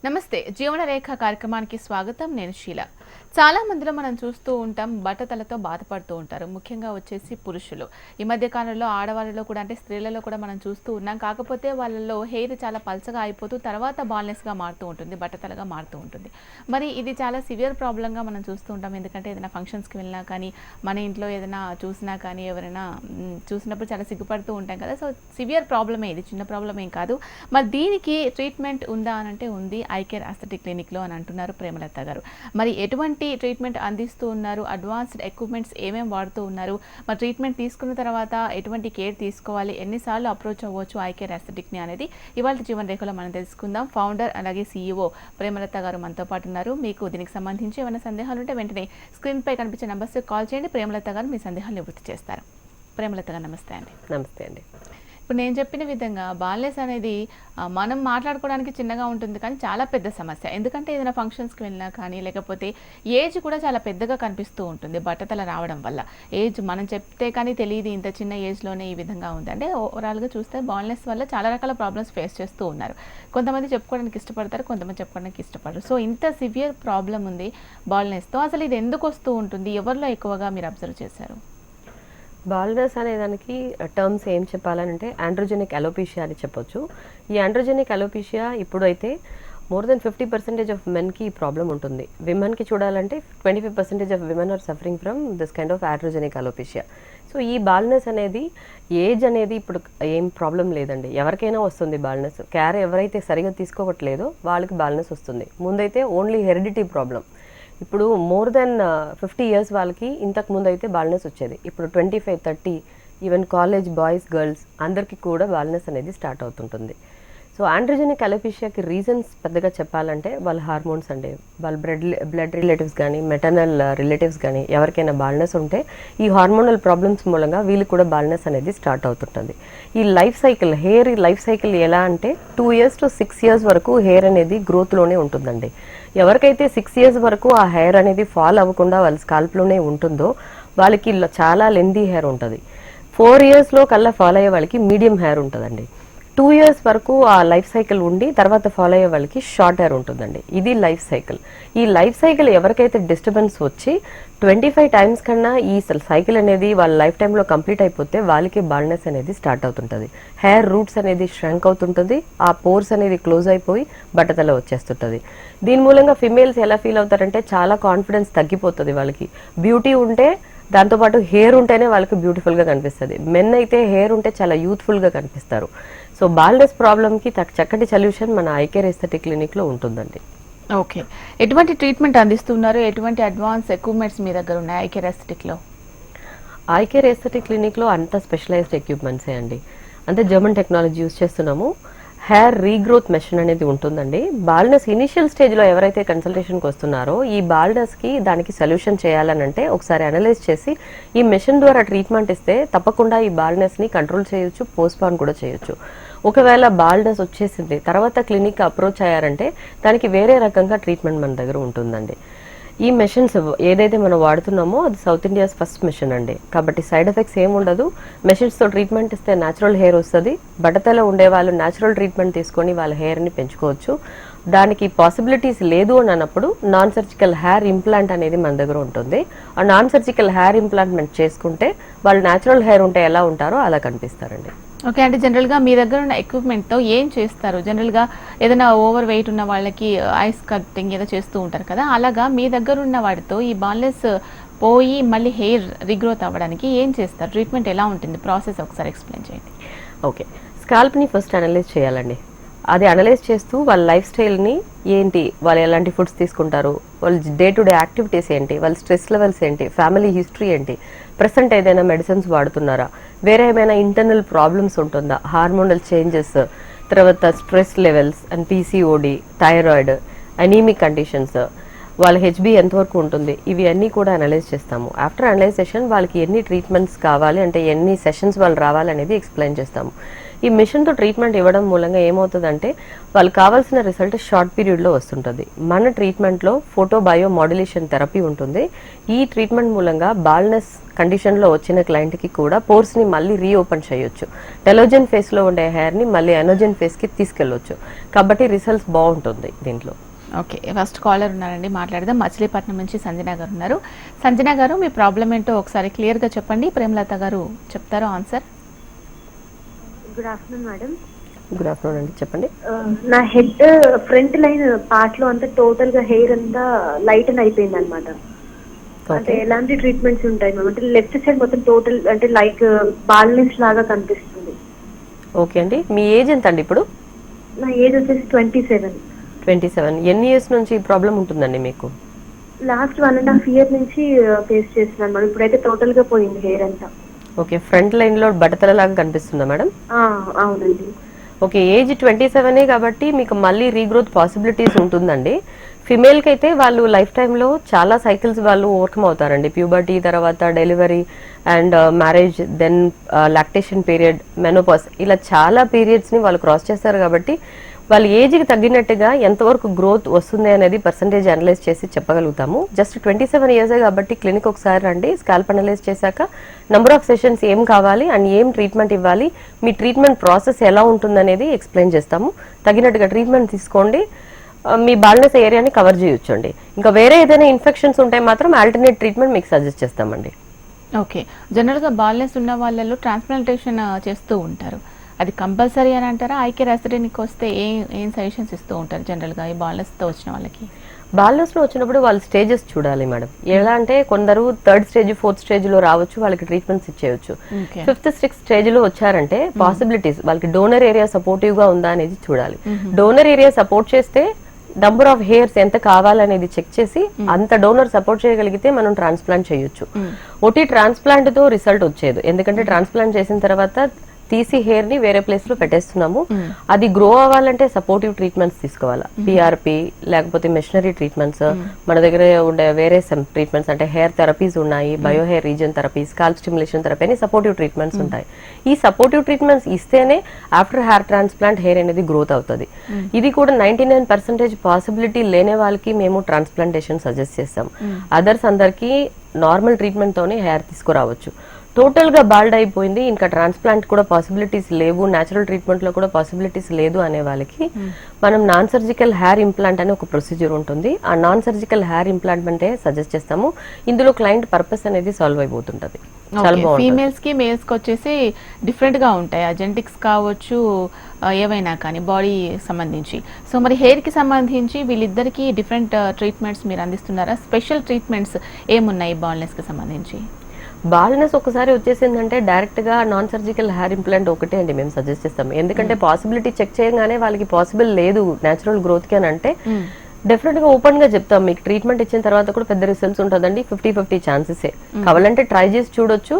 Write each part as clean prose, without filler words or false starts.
నమస్తే జీవన రేఖ కార్యక్రమానికి స్వాగతం. నేను శీల. చాలా మందిలో మనం చూస్తూ ఉంటాం బట్టతలతో బాధపడుతూ ఉంటారు. ముఖ్యంగా వచ్చేసి పురుషులు. ఈ మధ్య కాలంలో ఆడవాళ్ళలో కూడా అంటే స్త్రీలలో కూడా మనం చూస్తూ ఉన్నాం. కాకపోతే వాళ్ళలో హెయిర్ చాలా పల్చగా అయిపోతూ తర్వాత బాల్నెస్గా మారుతూ ఉంటుంది, బట్టతలగా మారుతూ ఉంటుంది. మరి ఇది చాలా సివియర్ ప్రాబ్లంగా మనం చూస్తూ ఉంటాం. ఎందుకంటే ఏదైనా ఫంక్షన్స్కి వెళ్ళినా కానీ, మన ఇంట్లో ఏదైనా చూసినా కానీ, ఎవరైనా చూసినప్పుడు చాలా సిగ్గుపడుతూ ఉంటాం కదా. సో సివియర్ ప్రాబ్లమే, ఇది చిన్న ప్రాబ్లం ఏం కాదు. మరి దీనికి ట్రీట్మెంట్ ఉందా అని అంటే ఉంది, ఐ కేర్ ఆస్థెటిక్ క్లినిక్లో అని అంటున్నారు ప్రేమలత గారు. మరి ఎటువంటి ట్రీట్మెంట్ అందిస్తూ ఉన్నారు, అడ్వాన్స్డ్ ఎక్విప్మెంట్స్ ఏమేమి వాడుతూ ఉన్నారు, మరి ట్రీట్మెంట్ తీసుకున్న తర్వాత ఎటువంటి కేర్ తీసుకోవాలి, ఎన్నిసార్లు అప్రోచ్ అవ్వచ్చు ఐ కేర్ ఆస్థెటిక్ని అనేది ఇవాళ జీవన రేఖలో మనం తెలుసుకుందాం. ఫౌండర్ అలాగే CEO ప్రేమలత గారు మనతో పాటు ఉన్నారు. మీకు దీనికి సంబంధించి ఏమైనా సందేహాలు ఉంటే వెంటనే స్క్రీన్పై కనిపించే నెంబర్స్కి కాల్ చేయండి. ప్రేమలత గారు మీ సందేహాలు నివృత్తి చేస్తారు. ప్రేమలత గారు నమస్తే అండి. నమస్తే అండి. ఇప్పుడు నేను చెప్పిన విధంగా బాల్నెస్ అనేది మనం మాట్లాడుకోవడానికి చిన్నగా ఉంటుంది కానీ చాలా పెద్ద సమస్య. ఎందుకంటే ఏదైనా ఫంక్షన్స్కి వెళ్ళినా కానీ, లేకపోతే ఏజ్ కూడా చాలా పెద్దగా కనిపిస్తూ ఉంటుంది బట్టతల రావడం వల్ల. ఏజ్ మనం చెప్తే కానీ తెలియదు ఇంత చిన్న ఏజ్లోనే ఈ విధంగా ఉంది అంటే. ఓవరాల్గా చూస్తే బాల్నెస్ వల్ల చాలా రకాల ప్రాబ్లమ్స్ ఫేస్ చేస్తూ ఉన్నారు. కొంతమంది చెప్పుకోవడానికి ఇష్టపడతారు, కొంతమంది చెప్పుకోవడానికి ఇష్టపడరు. సో ఇంత సివియర్ ప్రాబ్లం ఉంది బాల్నెస్తో. అసలు ఇది ఎందుకు వస్తూ ఉంటుంది, ఎవరిలో ఎక్కువగా మీరు అబ్జర్వ్ చేశారు? బాల్నెస్ అనే దానికి టర్మ్స్ ఏం చెప్పాలంటే ఆండ్రోజెనిక్ అలోపీషియా అని చెప్పొచ్చు. ఈ ఆండ్రోజెనిక్ అలోపీషియా ఇప్పుడైతే మోర్ దెన్ 50% ఆఫ్ మెన్కి ఈ ప్రాబ్లం ఉంటుంది. విమెన్కి చూడాలంటే 25% ఆఫ్ women are suffering from this kind of androgenic alopecia. So ఈ బాల్నెస్ అనేది ఏజ్ అనేది ఇప్పుడు ఏం ప్రాబ్లం లేదండి, ఎవరికైనా వస్తుంది బాల్నెస్. కేర్ ఎవరైతే సరిగా తీసుకోవట్లేదో వాళ్ళకి బాల్నెస్ వస్తుంది. ముందైతే ఓన్లీ హెరిడిటీ ప్రాబ్లం. ఇప్పుడు మోర్ దెన్ 50 years వాళ్ళకి ఇంతకు ముందు అయితే బాల్నెస్ వచ్చేది. ఇప్పుడు 25, 30 ఈవెన్ కాలేజ్ బాయ్స్ గర్ల్స్ అందరికీ కూడా బాల్నెస్ అనేది స్టార్ట్ అవుతుంటుంది. సో ఆండ్రోజెనిక్ అలోపీషియాకి రీజన్స్ పెద్దగా చెప్పాలంటే వాళ్ళ హార్మోన్స్ అండి. వాళ్ళ బ్లడ్ రిలేటివ్స్ కానీ, మెటర్నల్ రిలేటివ్స్ కానీ ఎవరికైనా బాల్నెస్ ఉంటే ఈ హార్మోనల్ ప్రాబ్లమ్స్ మూలంగా వీళ్ళకి కూడా బాల్నెస్ అనేది స్టార్ట్ అవుతుంటుంది. ఈ life cycle, hair life cycle ఎలా అంటే 2 years to 6 years వరకు హెయిర్ అనేది గ్రోత్లోనే ఉంటుందండి. ఎవరికైతే 6 years వరకు ఆ హెయిర్ అనేది ఫాల్ అవ్వకుండా వాళ్ళ స్కాల్ప్లోనే ఉంటుందో వాళ్ళకి చాలా లెందీ హెయిర్ ఉంటుంది. 4 yearsలో కల్లా ఫాల్ అయ్యే వాళ్ళకి మీడియం హెయిర్ ఉంటుందండి. 2 years వరకు ఆ లైఫ్ సైకిల్ ఉండి తర్వాత ఫాలో అయ్యే వాళ్ళకి షార్ట్ హెయిర్ ఉంటుందండి. ఇది లైఫ్ సైకిల్. ఈ లైఫ్ సైకిల్ ఎవరికైతే డిస్టర్బెన్స్ వచ్చి 25 times కన్నా ఈ సైకిల్ అనేది వాళ్ళ లైఫ్ టైంలో కంప్లీట్ అయిపోతే వాళ్ళకి బాల్నెస్ అనేది స్టార్ట్ అవుతుంటుంది. హెయిర్ రూట్స్ అనేది ష్రంక్ అవుతుంటుంది, ఆ పోర్స్ అనేది క్లోజ్ అయిపోయి బట్టతల వచ్చేస్తుంటుంది. దీని మూలంగా ఫిమేల్స్ ఎలా ఫీల్ అవుతారంటే చాలా కాన్ఫిడెన్స్ తగ్గిపోతుంది వాళ్ళకి. బ్యూటీ ఉంటే దాంతోపాటు హెయిర్ ఉంటేనే వాళ్ళకి బ్యూటిఫుల్గా కనిపిస్తుంది. మెన్ అయితే హెయిర్ ఉంటే చాలా యూత్ఫుల్గా కనిపిస్తారు. సో బాల్నెస్ ప్రాబ్లమ్కి చక్కటి సొల్యూషన్ మన ఐ కేర్ ఆస్థెటిక్ క్లినిక్లో ఉంటుందండి. ఓకే, ఎటువంటి ట్రీట్మెంట్ అందిస్తున్నారు, ఎటువంటి అడ్వాన్స్ ఎక్విప్మెంట్స్ మీ దగ్గర ఉన్నాయి ఐ కేర్ ఆస్థెటిక్లో? ఐ కేర్ ఆస్థెటిక్ క్లినిక్లో అంతా స్పెషలైజ్డ్ ఎక్విప్మెంట్సే అండి. అంటే జర్మన్ టెక్నాలజీ యూజ్ చేస్తున్నాము. హెయిర్ రీగ్రోత్ మెషిన్ అనేది ఉంటుందండి. బాల్నెస్ ఇనిషియల్ స్టేజ్లో ఎవరైతే కన్సల్టేషన్కి వస్తున్నారో ఈ బాల్నెస్కి దానికి సొల్యూషన్ చేయాలనంటే ఒకసారి అనలైజ్ చేసి ఈ మెషిన్ ద్వారా ట్రీట్మెంట్ ఇస్తే తప్పకుండా ఈ బాల్నెస్ని కంట్రోల్ చేయొచ్చు, పోస్ట్పోన్ కూడా చేయొచ్చు. ఒకవేళ బాల్నెస్ వచ్చేసింది తర్వాత క్లినిక్ అప్రోచ్ అయ్యారంటే దానికి వేరే రకంగా ట్రీట్మెంట్ మన దగ్గర ఉంటుందండి. ఈ మెషిన్స్ ఏదైతే మనం వాడుతున్నామో అది సౌత్ ఇండియాస్ ఫస్ట్ మెషిన్ అండి. కాబట్టి సైడ్ ఎఫెక్ట్స్ ఏమి ఉండదు. మెషిన్స్తో ట్రీట్మెంట్ ఇస్తే న్యాచురల్ హెయిర్ వస్తుంది. బట్టతల ఉండే వాళ్ళు న్యాచురల్ ట్రీట్మెంట్ తీసుకొని వాళ్ళ హెయిర్ని పెంచుకోవచ్చు. దానికి పాసిబిలిటీస్ లేదు అని అన్నప్పుడు నాన్ సర్జికల్ హెయిర్ ఇంప్లాంట్ అనేది మన దగ్గర ఉంటుంది. ఆ నాన్ సర్జికల్ హెయిర్ ఇంప్లాంట్మెంట్ చేసుకుంటే వాళ్ళు న్యాచురల్ హెయిర్ ఉంటే ఎలా ఉంటారో అలా కనిపిస్తారండి. ఓకే, అంటే జనరల్గా మీ దగ్గర ఉన్న ఎక్విప్మెంట్తో ఏం చేస్తారు? జనరల్గా ఏదైనా ఓవర్ వెయిట్ ఉన్న వాళ్ళకి ఐస్ కటింగ్ ఏదో చేస్తూ ఉంటారు కదా, అలాగా మీ దగ్గర ఉన్న వాటితో ఈ బాల్నెస్ పోయి మళ్ళీ హెయిర్ రీగ్రోత్ అవ్వడానికి ఏం చేస్తారు? ట్రీట్మెంట్ ఎలా ఉంటుంది, ప్రాసెస్ ఒకసారి ఎక్స్ప్లెయిన్ చేయండి. ఓకే, స్కాల్ప్ని ఫస్ట్ అనలైజ్ చేయాలండి. అది అనలైజ్ చేస్తూ వాళ్ళ లైఫ్ స్టైల్ని ఏంటి, వాళ్ళు ఎలాంటి ఫుడ్స్ తీసుకుంటారు, వాళ్ళ డే టు డే యాక్టివిటీస్ ఏంటి, వాళ్ళ స్ట్రెస్ లెవెల్స్ ఏంటి, ఫ్యామిలీ హిస్టరీ ఏంటి, ప్రెసెంట్ ఏదైనా మెడిసిన్స్ వాడుతున్నారా, వేరే ఏమైనా ఇంటర్నల్ ప్రాబ్లమ్స్ ఉంటుందా, హార్మోనల్ చేంజెస్, తర్వాత stress levels and PCOD, thyroid, anaemic conditions, వాళ్ళ HB ఎంతవరకు ఉంటుంది, ఇవి అన్నీ కూడా అనలైజ్ చేస్తాము. ఆఫ్టర్ అనలైజేషన్ వాళ్ళకి ఎన్ని ట్రీట్మెంట్స్ కావాలి అంటే ఎన్ని సెషన్స్ వాళ్ళు రావాలనేది ఎక్స్ప్లెయిన్ చేస్తాము. ఈ మిషన్తో ట్రీట్మెంట్ ఇవ్వడం మూలంగా ఏమవుతుందంటే వాళ్ళకి కావాల్సిన రిజల్ట్ షార్ట్ పీరియడ్లో వస్తుంటుంది. మన ట్రీట్మెంట్లో ఫోటో బయో మాడ్యులేషన్ థెరపీ ఉంటుంది. ఈ ట్రీట్మెంట్ మూలంగా బాల్నెస్ కండిషన్లో వచ్చిన క్లయింట్కి కూడా పోర్స్ని మళ్ళీ రీఓపెన్ చేయొచ్చు. టెలోజన్ ఫేస్లో ఉండే హెయిర్ని మళ్ళీ ఎనోజన్ ఫేస్కి తీసుకెళ్ళొచ్చు. కాబట్టి రిజల్ట్స్ బాగుంటుంది దీంట్లో. ఓకే, ఫస్ట్ కాలర్ ఉన్నారండి, మాట్లాడదాం. మచిలీపట్నం నుంచి సంజన గారు ఉన్నారు. సంజన గారు, మీ ప్రాబ్లం ఏంటో ఒకసారి క్లియర్గా చెప్పండి, ప్రేమలత గారు చెప్తారు answer. Good afternoon madam. Good afternoon అండి, చెప్పండి. నా హెడ్ ఫ్రంట్ లైన్ పార్ట్ లో అంతా టోటల్ గా హెయిర్ అంతా లైటన్ అయిపోయింది అనమాట. అంటే ఎలాంటి ట్రీట్మెంట్స్ ఉంటాయి మ్యామ్? అంటే లెఫ్ట్ సైడ్ మొత్తం టోటల్ అంటే లైక్ బాల్నెస్ లాగా కనిపిస్తుంది. ఓకే అండి, మీ ఏజ్ ఎంత అండి ఇప్పుడు? నా ఏజ్ వచ్చేసి 27. 27. ఎన్ని ఇయర్స్ నుంచి ఈ ప్రాబ్లం ఉంటుందండి మీకు? లాస్ట్ 1.5 year నుంచి ఫేస్ చేస్తున్నాను మేడం. ఇప్పుడైతే టోటల్ గా పోయింది హెయిర్ అంతా. ఓకే, ఫ్రంట్ లైన్ లో బట్టతలలాగా కనిపిస్తుందా మేడం? అవునండి. ఓకే, ఏజ్ 27 కాబట్టి మీకు మళ్ళీ రీగ్రోత్ పాసిబిలిటీస్ ఉంటుందండి. ఫిమేల్కి అయితే వాళ్ళు లైఫ్ టైంలో చాలా సైకిల్స్ వాళ్ళు ఓవర్కమ్ అవుతారండి. ప్యూబర్టీ తర్వాత delivery and marriage, then lactation period, menopause, ఇలా చాలా పీరియడ్స్ని వాళ్ళు క్రాస్ చేస్తారు. కాబట్టి వాళ్ళ ఏజ్కి తగ్గినట్టుగా ఎంతవరకు గ్రోత్ వస్తుంది అనేది పర్సంటేజ్ అనలైజ్ చేసి చెప్పగలుగుతాము. జస్ట్ 27 years కాబట్టి క్లినిక్ ఒకసారి రండి. స్కాల్ప్ అనలైజ్ చేశాక నెంబర్ ఆఫ్ సెషన్స్ ఏం కావాలి అండ్ ఏం ట్రీట్మెంట్ ఇవ్వాలి, మీ ట్రీట్మెంట్ ప్రాసెస్ ఎలా ఉంటుందనేది ఎక్స్ప్లెయిన్ చేస్తాము. తగినట్టుగా ట్రీట్మెంట్ తీసుకోండి, మీ బాల్నెస్ ఏరియాని కవర్ చేయొచ్చండి. ఇంకా వేరే ఏదైనా ఇన్ఫెక్షన్స్ ఉంటే మాత్రం ఆల్టర్నేట్ ట్రీట్మెంట్ మీకు సజెస్ట్ చేస్తామండి. ఓకే, జనరల్గా బాల్నెస్ ఉన్న వాళ్ళలో ట్రాన్స్ప్లాంటేషన్ చేస్తూ ఉంటారు, అది కంపల్సరీ అని అంటారా? ఐకే రెసిడెంట్కి వస్తే ఏం సజెషన్స్ ఇస్తూ ఉంటారు జనరల్గా ఈ బాల్నెస్తో వచ్చిన వాళ్ళకి? బాల్నెస్లో వచ్చినప్పుడు వాళ్ళు స్టేజెస్ చూడాలి మేడం. ఎలా అంటే కొందరు 3rd stage 4th stage లో రావచ్చు, వాళ్ళకి ట్రీట్మెంట్స్ ఇచ్చేయచ్చు. 5th 6th stage లో వచ్చారంటే పాసిబిలిటీస్ వాళ్ళకి డోనర్ ఏరియా సపోర్టివ్ గా ఉందా అనేది చూడాలి. డోనర్ ఏరియా సపోర్ట్ చేస్తే నంబర్ ఆఫ్ హెయిర్స్ ఎంత కావాలనేది చెక్ చేసి అంత డోనర్ సపోర్ట్ చేయగలిగితే మనం ట్రాన్స్ప్లాంట్ చేయొచ్చు. ఒకటి ట్రాన్స్ప్లాంట్ తో రిజల్ట్ వచ్చేది, ఎందుకంటే ట్రాన్స్ప్లాంట్ చేసిన తర్వాత తీసి హెయిర్ ని వేరే ప్లేస్ లో పెట్టేస్తున్నాము. అది గ్రో అవ్వాలంటే సపోర్టివ్ ట్రీట్మెంట్స్ తీసుకోవాలా. పిఆర్పి లేకపోతే మెషినరీ ట్రీట్మెంట్స్, మన దగ్గర ఉండే వేరే ట్రీట్మెంట్స్ అంటే హెయిర్ థెరపీస్ ఉన్నాయి, bio hair reason therapy, scalp stimulation therapy అని సపోర్టివ్ ట్రీట్మెంట్స్ ఉంటాయి. ఈ సపోర్టివ్ ట్రీట్మెంట్స్ ఇస్తేనే ఆఫ్టర్ హెయిర్ ట్రాన్స్ప్లాంట్ హెయిర్ అనేది గ్రోత్ అవుతుంది. ఇది కూడా 99% పాసిబిలిటీ లేని వాళ్ళకి మేము ట్రాన్స్ప్లాంటేషన్ సజెస్ట్ చేస్తాం. అదర్స్ అందరికి నార్మల్ ట్రీట్మెంట్ తోనే హెయిర్ తీసుకురావచ్చు. టోటల్ గా బాల్డ్ అయిపోయింది, ఇంకా ట్రాన్స్ప్లాంట్ కూడా పాసిబిలిటీస్ లేవు, న్యాచురల్ ట్రీట్మెంట్ లో కూడా పాసిబిలిటీస్ లేదు అనే వాళ్ళకి మనం నాన్ సర్జికల్ హెయిర్ ఇంప్లాంట్ అనే ఒక ప్రొసీజర్ ఉంటుంది. ఆ నాన్ సర్జికల్ హెయిర్ ఇంప్లాంట్ అంటే సజెస్ట్ చేస్తాము. ఇందులో క్లయింట్ పర్పస్ అనేది సాల్వ్ అయిపోతుంటది. ఫీమేల్స్ కి మేల్స్ కి వచ్చేసి డిఫరెంట్ గా ఉంటాయి, జెనెటిక్స్ కావచ్చు ఏవైనా కానీ బాడీ సంబంధించి. సో మరి హెయిర్ కి సంబంధించి వీళ్ళిద్దరికి డిఫరెంట్ ట్రీట్మెంట్స్ మీరు అందిస్తున్నారా? స్పెషల్ ట్రీట్మెంట్స్ ఏమున్నాయి బాల్నెస్ కి సంబంధించి? బాల్నెస్ ఒకసారి వచ్చేసిందంటే డైరెక్ట్ గా నాన్ సర్జికల్ హెయిర్ ఇంప్లాంట్ ఒకటే అండి మేము సజెస్ట్ చేస్తాం. ఎందుకంటే పాసిబిలిటీ చెక్ చేయగానే వాళ్ళకి పాసిబుల్ లేదు న్యాచురల్ గ్రోత్ కి అని అంటే డెఫినెట్ గా ఓపెన్ గా చెప్తాం. మీకు ట్రీట్మెంట్ ఇచ్చిన తర్వాత కూడా పెద్ద రిజల్ట్స్ ఉంటుందండి. 50-50 ఛాన్సెస్ కావాలంటే ట్రై చేసి చూడొచ్చు.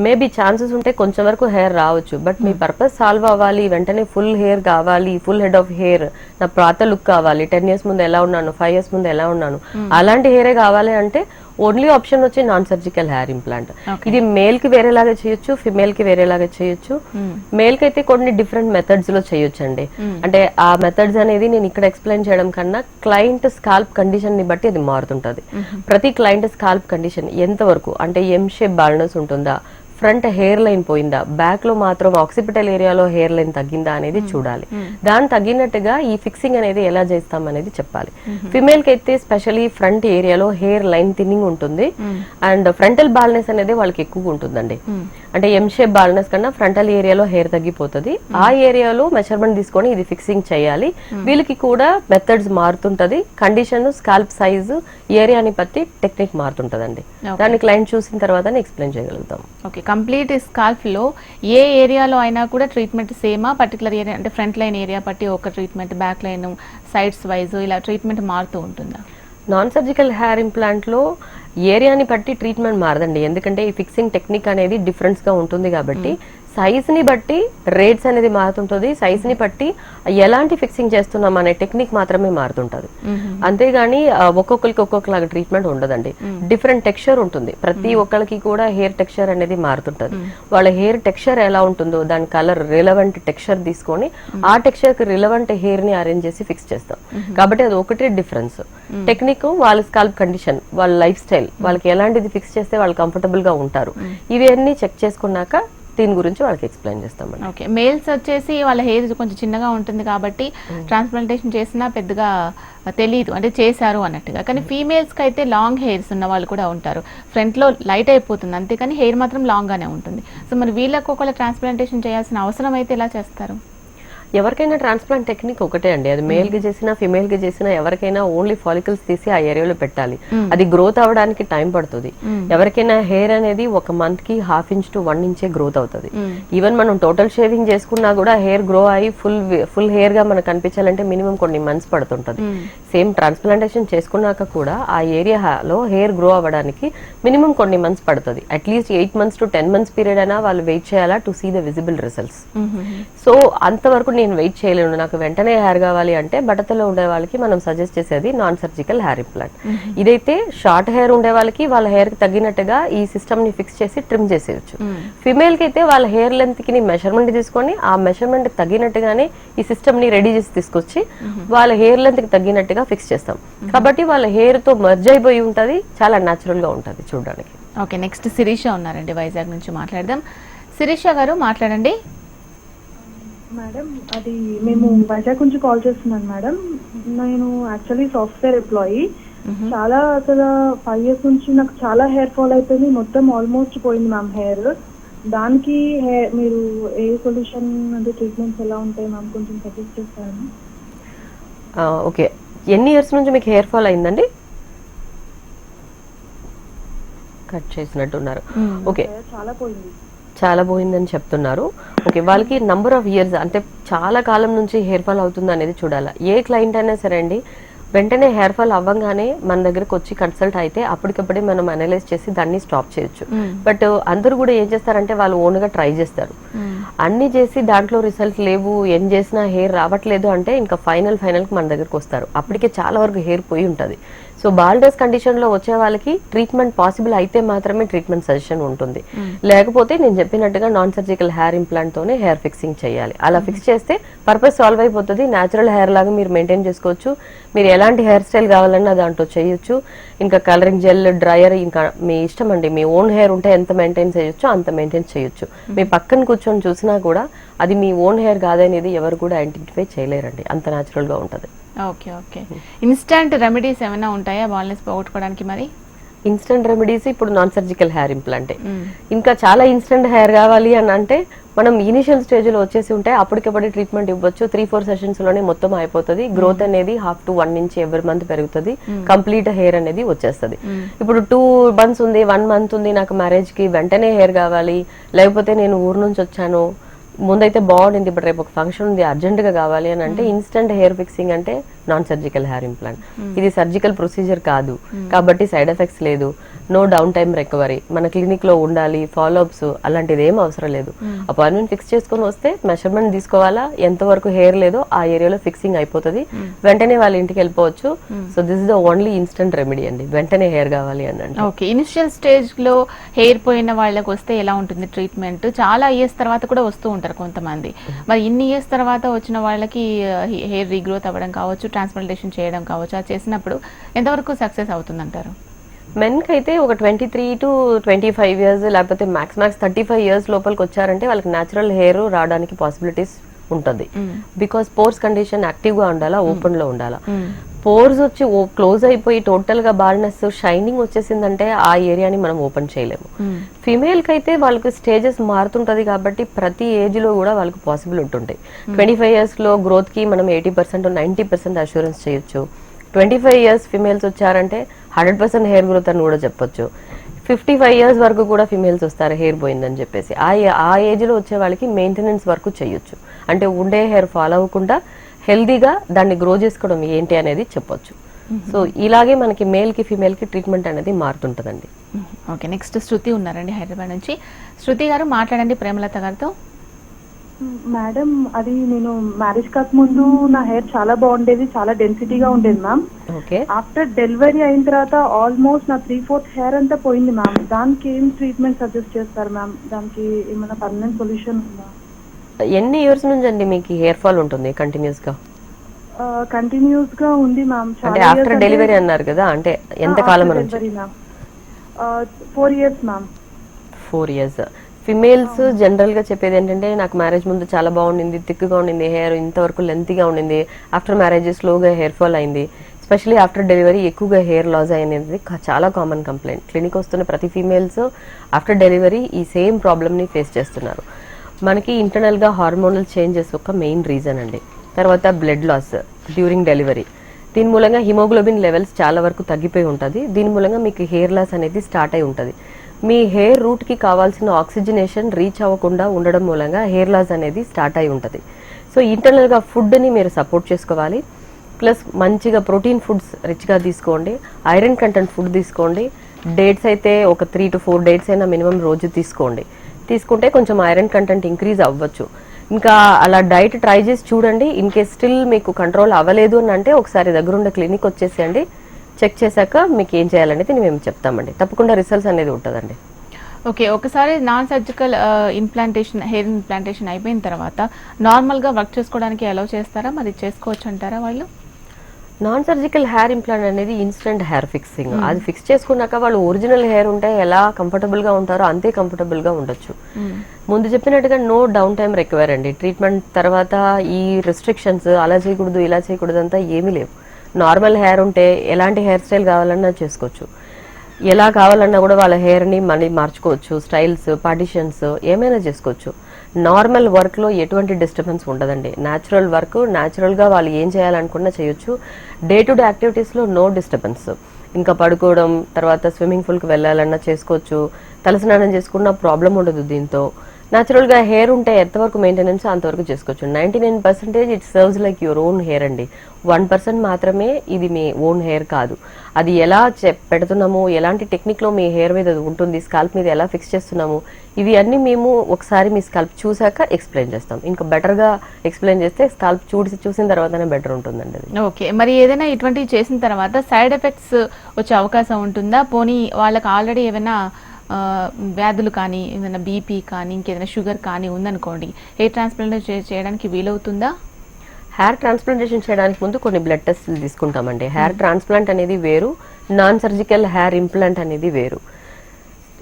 మేబీ ఛాన్సెస్ ఉంటే కొంచెం వరకు హెయిర్ రావచ్చు. బట్ మీ పర్పస్ సాల్వ్ అవ్వాలి, వెంటనే ఫుల్ హెయిర్ కావాలి, ఫుల్ హెడ్ ఆఫ్ హెయిర్, నా పాత లుక్ కావాలి, 10 years ముందు ఎలా ఉన్నాను, 5 years ముందు ఎలా ఉన్నాను, అలాంటి హెయిరే కావాలి అంటే ఓన్లీ ఆప్షన్ వచ్చి నాన్ సర్జికల్ హెయిర్ ఇంప్లాంట్. ఇది మేల్ కి వేరేలాగా చేయొచ్చు, ఫిమేల్ కి వేరేలాగా చేయొచ్చు. మేల్ కి అయితే కొన్ని డిఫరెంట్ మెథడ్స్ లో చేయొచ్చు అండి. అంటే ఆ మెథడ్స్ అనేది నేను ఇక్కడ ఎక్స్ప్లెయిన్ చేయడం కన్నా క్లయింట్ స్కాల్ప్ కండిషన్ ని బట్టి అది మారుతుంటది. ప్రతి క్లయింట్ స్కాల్ప్ కండిషన్ ఎంత వరకు అంటే ఎం షేప్ బాల్నెస్ ఉంటుందా, ఫ్రంట్ హెయిర్ లైన్ పోయిందా, బ్యాక్ లో మాత్రం ఆక్సిపిటల్ ఏరియాలో హెయిర్ లైన్ తగ్గిందా అనేది చూడాలి. దాని తగ్గినట్టుగా ఈ ఫిక్సింగ్ అనేది ఎలా చేస్తాం అనేది చెప్పాలి. ఫిమేల్ కి అయితే స్పెషల్లీ ఫ్రంట్ ఏరియాలో హెయిర్ లైన్ థిన్నింగ్ ఉంటుంది అండ్ ఫ్రంటల్ బాల్నెస్ అనేది వాళ్ళకి ఎక్కువగా ఉంటుందండి. అంటే ఎం షేప్ బాల్నెస్ కన్నా ఫ్రంటల్ ఏరియాలో హెయిర్ తగ్గిపోతుంది. ఆ ఏరియాలో మెజర్మెంట్ తీసుకొని ఇది ఫిక్సింగ్ చేయాలి. వీళ్ళకి కూడా మెథడ్స్ మారుతుంటది, కండిషన్, స్కాల్ప్ సైజు, ఏరియాని బట్టి టెక్నిక్ మారుతుంటదండి. దాన్ని క్లయింట్ చూసిన తర్వాత ఎక్స్ప్లెయిన్ చేయగలుగుతాం. ఓకే, కంప్లీట్ స్కాల్ప్ లో ఏ ఏరియాలో అయినా కూడా ట్రీట్మెంట్ సేమా? పర్టికులర్ ఏరియా అంటే ఫ్రంట్ లైన్ ఏరియా బట్టి ఒక treatment, back line, sides wise ఇలా ట్రీట్మెంట్ మారుతూ ఉంటుందా? నాన్ సర్జికల్ హెయిర్ ఇంప్లాంట్ లో ఏరియాని బట్టి ట్రీట్మెంట్ మారదండి. ఎందుకంటే ఈ ఫిక్సింగ్ టెక్నిక్ అనేది డిఫరెన్స్ గా ఉంటుంది కాబట్టి సైజ్ని బట్టి రేట్స్ అనేది మారుతుంటుంది, సైజ్ని బట్టి ఎలాంటి ఫిక్సింగ్ చేస్తున్నాం అనే టెక్నిక్ మాత్రమే మారుతుంటుంది. అంతేగాని ఒక్కొక్కరికి ఒక్కొక్కలాగా ట్రీట్మెంట్ ఉండదండి. డిఫరెంట్ టెక్స్చర్ ఉంటుంది, ప్రతి ఒక్కరికి కూడా హెయిర్ టెక్స్చర్ అనేది మారుతుంటుంది. వాళ్ళ హెయిర్ టెక్స్చర్ ఎలా ఉంటుందో దాని కలర్ రిలవెంట్ టెక్స్చర్ తీసుకొని ఆ టెక్స్చర్ కి రిలవెంట్ హెయిర్ ని అరేంజ్ చేసి ఫిక్స్ చేస్తాం. కాబట్టి అది ఒకటే డిఫరెన్స్. టెక్నిక్ వాళ్ళ స్కాల్ప్ కండిషన్, వాళ్ళ లైఫ్ స్టైల్, వాళ్ళకి ఎలాంటిది ఫిక్స్ చేస్తే వాళ్ళు కంఫర్టబుల్ గా ఉంటారు, ఇవన్నీ చెక్ చేసుకున్నాక దీని గురించి వాళ్ళకి ఎక్స్ప్లెయిన్ చేస్తామండి. ఓకే, మేల్స్ వచ్చేసి వాళ్ళ హెయిర్ కొంచెం చిన్నగా ఉంటుంది కాబట్టి ట్రాన్స్ప్లాంటేషన్ చేసినా పెద్దగా తెలియదు, అంటే చేశారు అన్నట్టుగా. కానీ ఫీమేల్స్కి అయితే లాంగ్ హెయిర్స్ ఉన్న వాళ్ళు కూడా ఉంటారు, ఫ్రంట్లో లైట్ అయిపోతుంది అంతేకాని హెయిర్ మాత్రం లాంగ్గానే ఉంటుంది. సో మరి వీళ్ళకు ఒకవేళ ట్రాన్స్ప్లాంటేషన్ చేయాల్సిన అవసరం అయితే ఎలా చేస్తారు? ఎవరికైనా ట్రాన్స్ప్లాంట్ టెక్నిక్ ఒకటే అండి, అది మేల్ కి చేసినా ఫిమేల్ కి చేసినా ఎవరికైనా ఓన్లీ ఫాలికల్స్ తీసి ఆ ఏరియాలో పెట్టాలి. అది గ్రోత్ అవ్వడానికి టైం పడుతుంది. ఎవరికైనా హెయిర్ అనేది 1 month కి 1/2 inch to 1 inch గ్రోత్ అవుతుంది. ఈవెన్ మనం టోటల్ షేవింగ్ చేసుకున్నా కూడా హెయిర్ గ్రో అయ్యి ఫుల్ హెయిర్ గా మనకు కనిపించాలంటే మినిమం కొన్ని మంత్స్ పడుతుంటది. సేమ్ ట్రాన్స్ప్లాంటేషన్ చేసుకున్నాక కూడా ఆ ఏరియాలో హెయిర్ గ్రో అవ్వడానికి మినిమం కొన్ని మంత్స్ పడుతుంది. At least 8 months to 10 months period అయినా వాళ్ళు వెయిట్ చేయాలా to see the visible results. So అంతవరకు నేను వెయిట్ చేయలేను, నాకు వెంటనే హెయిర్ కావాలి అంటే బట్టతలో ఉండే వాళ్ళకి మనం సజెస్ట్ చేసేది నాన్ సర్జికల్ హెయిర్ ఇంప్లాంట్. ఇదైతే షార్ట్ హెయిర్ ఉండే వాళ్ళకి వాళ్ళ హెయిర్ కి తగ్గినట్టుగా ఈ సిస్టమ్ ని ఫిక్స్ చేసి ట్రిమ్ చేసేయచ్చు. ఫిమేల్ కి అయితే వాళ్ళ హెయిర్ లెంత్ కి మెజర్మెంట్ తీసుకొని ఆ మెజర్మెంట్ తగ్గినట్టుగానే ఈ సిస్టమ్ ని రెడీ చేసి తీసుకొచ్చి వాళ్ళ హెయిర్ లెంత్ కి తగ్గినట్టుగా ఫిక్స్ చేస్తాం. కాబట్టి వాళ్ళ హెయిర్ తో మర్జ్ అయిపోయి ఉంటది, చాలా న్యాచురల్ గా ఉంటది చూడడానికి. ఓకే, నెక్స్ట్ శిరీష ఉన్నారండి, వైజాగ్ నుంచి మాట్లాడదాం. శిరీష గారు మాట్లాడండి. మేడం, అది మేము వైజాగ్ నుంచి కాల్ చేస్తున్నాను మేడం. నేను యాక్చువల్లీ సాఫ్ట్వేర్ ఎంప్లాయీ. చాలా అసలు 5 years నుంచి నాకు చాలా హెయిర్ ఫాల్ అయిపోయింది, మొత్తం ఆల్మోస్ట్ పోయింది మ్యామ్ హెయిర్. దానికి మీరు ఏ సొల్యూషన్ అంటే ట్రీట్మెంట్స్ ఎలా ఉంటాయి మ్యామ్, కొంచెం సజెస్ట్ చేస్తాను. ఓకే, ఎన్ని ఇయర్స్ నుంచి మీకు హెయిర్ ఫాల్ అయిందండి? కట్ చేసినట్టున్నారు. ఓకే, చాలా పోయిందని చెప్తున్నారు. ఓకే, వాళ్ళకి నంబర్ ఆఫ్ ఇయర్స్ అంటే చాలా కాలం నుంచి హెయిర్ ఫాల్ అవుతుంది అనేది చూడాలి. ఏ క్లయింట్ అయినా సరే అండి, వెంటనే హెయిర్ ఫాల్ అవ్వగానే మన దగ్గరకు వచ్చి కన్సల్ట్ అయితే అప్పటికప్పుడే మనం అనలైజ్ చేసి దాన్ని స్టాప్ చేయొచ్చు. బట్ అందరూ కూడా ఏం చేస్తారంటే వాళ్ళు ఓన్గా ట్రై చేస్తారు, అన్ని చేసి దాంట్లో రిజల్ట్ లేవు, ఏం చేసినా హెయిర్ రావట్లేదు అంటే ఇంకా ఫైనల్కి మన దగ్గరకు వస్తారు. అప్పటికే చాలా వరకు హెయిర్ పోయి ఉంటుంది. సో బాల్డెస్ కండిషన్లో వచ్చే వాళ్ళకి ట్రీట్మెంట్ పాసిబుల్ అయితే మాత్రమే ట్రీట్మెంట్ సజెషన్ ఉంటుంది. లేకపోతే నేను చెప్పినట్టుగా నాన్ సర్జికల్ హెయిర్ ఇంప్లాంట్ తోనే హెయిర్ ఫిక్సింగ్ చేయాలి. అలా ఫిక్స్ చేస్తే పర్పస్ సాల్వ్ అయిపోతుంది, న్యాచురల్ హెయిర్ లాగా మీరు మెయింటైన్ చేసుకోవచ్చు. మీరు ఎలాంటి హెయిర్ స్టైల్ కావాలన్నా దాంట్లో చేయొచ్చు. ఇంకా కలరింగ్ జెల్, డ్రైయర్ ఇంకా మీ ఇష్టం అండి. మీ ఓన్ హెయిర్ ఉంటే ఎంత మెయింటైన్ చేయొచ్చో అంత మెయింటైన్ చేయొచ్చు. మీ పక్కన కూర్చొని చూసినా కూడా అది మీ ఓన్ హెయిర్ కాదనేది ఎవరు కూడా ఐడెంటిఫై చేయలేరండి, అంత న్యాచురల్ గా ఉంటుంది. ఓకే ఓకే, ఇన్స్టంట్ రెమెడీస్ ఏమైనా ఉంటాయా బాల్నెస్ పోగొట్టుకోవడానికి? మరి ఇన్స్టెంట్ రెమెడీస్ ఇప్పుడు నాన్ సర్జికల్ హెయిర్ ఇంప్లాంటే. ఇంకా చాలా ఇన్స్టెంట్ హెయిర్ కావాలి అని అంటే మనం ఇనిషియల్ స్టేజ్ లో వచ్చేసి ఉంటే అప్పటికప్పుడు ట్రీట్మెంట్ ఇవ్వచ్చు. 3-4 సెషన్స్ లోనే మొత్తం అయిపోతుంది. గ్రోత్ అనేది 1/2 to 1 inch ఎవ్రీ మంత్ పెరుగుతుంది, కంప్లీట్ హెయిర్ అనేది వచ్చేస్తుంది. ఇప్పుడు 2 months ఉంది, 1 month ఉంది, నాకు మ్యారేజ్ కి వెంటనే హెయిర్ కావాలి, లేకపోతే నేను ఊరు నుంచి వచ్చాను, ముందైతే బాగుండింది, ఇప్పుడు రేపు ఒక ఫంక్షన్ ఉంది అర్జెంట్ గా కావాలి అని అంటే ఇన్స్టెంట్ హెయిర్ ఫిక్సింగ్ అంటే నాన్ సర్జికల్ హెయిర్ ఇంప్లాంట్. ఇది సర్జికల్ ప్రొసీజర్ కాదు కాబట్టి సైడ్ ఎఫెక్ట్స్ లేదు, నో డౌన్ టైమ్ రికవరీ, మన క్లినిక్ లో ఉండాలి, ఫాలో అప్స్ అలాంటిది ఏం అవసరం లేదు. అపాయింట్మెంట్ ఫిక్స్ చేసుకుని వస్తే మెజర్మెంట్ తీసుకోవాలా, ఎంతవరకు హెయిర్ లేదో ఆ ఏరియాలో ఫిక్సింగ్ అయిపోతుంది, వెంటనే వాళ్ళ ఇంటికి వెళ్ళిపోవచ్చు. So this is the only instant remedy అండి, వెంటనే హెయిర్ కావాలి అని అంటే. ఓకే, ఇనిషియల్ స్టేజ్ లో హెయిర్ పోయిన వాళ్ళకి వస్తే ఎలా ఉంటుంది ట్రీట్మెంట్? చాలా ఇయర్స్ తర్వాత కూడా వస్తూ ఉంటారు కొంతమంది. మరి ఇన్ని ఇయర్స్ తర్వాత వచ్చిన వాళ్ళకి హెయిర్ రీగ్రోత్ అవ్వడం కావచ్చు, ట్రాన్స్ప్లాంటేషన్ చేయడం కావచ్చు, అది చేసినప్పుడు ఎంతవరకు సక్సెస్ అవుతుంది అంటారు? మెన్ కి అయితే ఒక 23 to 25 years లేకపోతే మ్యాక్స్ 35 years లోపలికి వచ్చారంటే వాళ్ళకి న్యాచురల్ హెయిర్ రావడానికి పాసిబిలిటీస్ ఉంటుంది. బికాస్ పోర్స్ కండిషన్ యాక్టివ్ గా ఉండాలా, ఓపెన్ లో ఉండాలా. పోర్స్ వచ్చి క్లోజ్ అయిపోయి టోటల్ గా బాల్నెస్ షైనింగ్ వచ్చేసిందంటే ఆ ఏరియాని మనం ఓపెన్ చేయలేము. ఫీమేల్ కి అయితే వాళ్ళకి స్టేజెస్ మారుతుంటది కాబట్టి ప్రతి ఏజ్ లో కూడా వాళ్ళకి పాసిబుల్ ఉంటుంటాయి. 25 years లో గ్రోత్ కి మనం 80% 90% అష్యూరెన్స్ చేయొచ్చు. 25 years ఫిమేల్స్ వచ్చారంటే 100% హెయిర్ గ్రోత్ అని కూడా చెప్పొచ్చు. 55 years వరకు కూడా ఫిమేల్స్ వస్తారు హెయిర్ పోయిందని చెప్పేసి. ఆ ఏజ్ లో వచ్చే వాళ్ళకి మెయింటెనెన్స్ వరకు చేయొచ్చు, అంటే ఉండే హెయిర్ ఫాలో అవ్వకుండా హెల్దీగా దాన్ని గ్రో చేసుకోవడం ఏంటి అనేది చెప్పొచ్చు. సో ఇలాగే మనకి మేల్కి ఫీమేల్కి ట్రీట్మెంట్ అనేది మారుతుంటుందండి. ఓకే, నెక్స్ట్ శృతి ఉన్నారండి హైదరాబాద్ నుంచి. శృతి గారు మాట్లాడండి ప్రేమలత గారితో. మేడం, అది నేను మ్యారేజ్ కాక ముందు నా హెయిర్ చాలా బాగుండేది, చాలా డెన్సిటీగా ఉండేది మ్యామ్. ఓకే, ఆఫ్టర్ డెలివరీ అయిన తర్వాత ఆల్మోస్ట్ నా 3/4 హెయిర్ అంతా పోయింది మ్యామ్. దానికి ఏం ట్రీట్మెంట్ సజెస్ట్ చేస్తారు మ్యామ్? దానికి ఏమైనా పర్మనెంట్ సొల్యూషన్ ఉందా? ఎన్ని ఇయర్స్ నుంచి అండి మీకు హెయిర్ ఫాల్ ఉంటుంది కంటిన్యూస్ గా? కంటిన్యూస్ గా ఉంది మ్యామ్. అంటే ఆఫ్టర్ డెలివరీ అన్నారు కదా, అంటే ఎంత కాలం నుంచి? Delivery ma'am 4 years ma'am. 4 years. Females general గా చెప్పేది ఏంటంటే, నాకు మ్యారేజ్ ముందు చాలా బాగుండింది, థిక్గా ఉండింది హెయిర్, ఇంతవరకు లెంతీగా ఉండింది, ఆఫ్టర్ మ్యారేజ్ స్లోగా హెయిర్ ఫాల్ అయింది, ఎస్పెషలీ ఆఫ్టర్ డెలివరీ ఎక్కువగా హెయిర్ లాస్ అనేది చాలా కామన్ కంప్లైంట్. క్లినిక్ వస్తున్న ప్రతి ఫీమేల్స్ ఆఫ్టర్ డెలివరీ ఈ సేమ్ ప్రాబ్లమ్ని ఫేస్ చేస్తున్నారు. మనకి ఇంటర్నల్గా హార్మోనల్ చేంజెస్ ఒక మెయిన్ రీజన్ అండి. తర్వాత బ్లడ్ లాస్ డ్యూరింగ్ డెలివరీ, దీని మూలంగా హిమోగ్లోబిన్ లెవెల్స్ చాలా వరకు తగ్గిపోయి ఉంటుంది. దీని మూలంగా మీకు హెయిర్ లాస్ అనేది స్టార్ట్ అయి ఉంటుంది. మీ హెయిర్ రూట్కి కావాల్సిన ఆక్సిజనేషన్ రీచ్ అవ్వకుండా ఉండడం మూలంగా హెయిర్ లాస్ అనేది స్టార్ట్ అయి ఉంటుంది. సో ఇంటర్నల్గా ఫుడ్ని మీరు సపోర్ట్ చేసుకోవాలి. ప్లస్ మంచిగా ప్రోటీన్ ఫుడ్స్ రిచ్గా తీసుకోండి, ఐరన్ కంటెంట్ ఫుడ్ తీసుకోండి. డేట్స్ అయితే ఒక 3 to 4 డేట్స్ అయినా మినిమం రోజు తీసుకోండి. తీసుకుంటే కొంచెం ఐరన్ కంటెంట్ ఇంక్రీజ్ అవ్వచ్చు. ఇంకా అలా డైట్ ట్రై చేసి చూడండి. ఇన్ కేస్ స్టిల్ మీకు కంట్రోల్ అవ్వలేదు అని అంటే ఒకసారి దగ్గరుండే క్లినిక్ వచ్చేసేయండి. చెక్ చేశాక మీకు ఏం చేయాలనేది మేము చెప్తామండి. తప్పకుండా రిజల్ట్స్ అనేది ఉంటుందండి. ఓకే, ఒకసారి non surgical implantation, hair implantation అయిపోయిన తర్వాత నార్మల్గా వర్క్ చేసుకోవడానికి అలౌ చేస్తారా? మరి చేసుకోవచ్చు అంటారా వాళ్ళు? నాన్ సర్జికల్ హెయిర్ ఇంప్లాంట్ అనేది ఇన్స్టెంట్ హెయిర్ ఫిక్సింగ్. అది ఫిక్స్ చేసుకున్నాక వాళ్ళు ఒరిజినల్ హెయిర్ ఉంటే ఎలా కంఫర్టబుల్ గా ఉంటారో అంతే కంఫర్టబుల్ గా ఉండొచ్చు. ముందు చెప్పినట్టుగా నో డౌన్ టైం రిక్వైర్ అండి. ట్రీట్మెంట్ తర్వాత ఈ రెస్ట్రిక్షన్స్ అలా చేయకూడదు ఇలా చేయకూడదు అంతా ఏమీ లేవు. నార్మల్ హెయిర్ ఉంటే ఎలాంటి హెయిర్ స్టైల్ కావాలన్నా చేసుకోవచ్చు. ఎలా కావాలన్నా కూడా వాళ్ళ హెయిర్ని మళ్ళీ మార్చుకోవచ్చు. స్టైల్స్, పార్టిషన్స్ ఏమైనా చేసుకోవచ్చు. నార్మల్ వర్క్లో ఎటువంటి డిస్టర్బెన్స్ ఉండదండి. న్యాచురల్ వర్క్ న్యాచురల్గా వాళ్ళు ఏం చేయాలనుకున్నా చేయొచ్చు. డే టు డే యాక్టివిటీస్లో నో డిస్టర్బెన్స్. ఇంకా పడుకోవడం, తర్వాత స్విమ్మింగ్ పూల్కి వెళ్ళాలన్నా చేసుకోవచ్చు. తలస్నానం చేసుకున్న ప్రాబ్లం ఉండదు. దీంతో న్యాచురల్గా హెయిర్ ఉంటే ఎంతవరకు మెయింటెనెన్స్ అంతవరకు చేసుకోవచ్చు. 99% it serves like your own hair అండి. 1% మాత్రమే ఇది మీ ఓన్ హెయిర్ కాదు. అది ఎలా పెడుతున్నాము, ఎలాంటి టెక్నిక్లో మీ హెయిర్ మీద ఉంటుంది, స్కాల్ప్ మీద ఎలా ఫిక్స్ చేస్తున్నాము, ఇవి అన్నీ మేము ఒకసారి మీ స్కాల్ప్ చూసాక ఎక్స్ప్లెయిన్ చేస్తాం. ఇంకా బెటర్గా ఎక్స్ప్లెయిన్ చేస్తే స్కాల్ప్ చూసిన తర్వాతనే బెటర్ ఉంటుందండి అది. ఓకే, మరి ఏదైనా ఇటువంటివి చేసిన తర్వాత సైడ్ ఎఫెక్ట్స్ వచ్చే అవకాశం ఉంటుందా? పోనీ వాళ్ళకి ఆల్రెడీ ఏమైనా వ్యాధులు కానీ, ఏదైనా బీపీ కానీ, ఇంకేదైనా షుగర్ కానీ ఉందనుకోండి, హెయిర్ ట్రాన్స్ప్లాంటేషన్ చేయడానికి వీలవుతుందా? హెయిర్ ట్రాన్స్ప్లాంటేషన్ చేయడానికి ముందు కొన్ని బ్లడ్ టెస్ట్లు తీసుకుంటామండి. హెయిర్ ట్రాన్స్ప్లాంట్ అనేది వేరు, నాన్ సర్జికల్ హెయిర్ ఇంప్లాంట్ అనేది వేరు.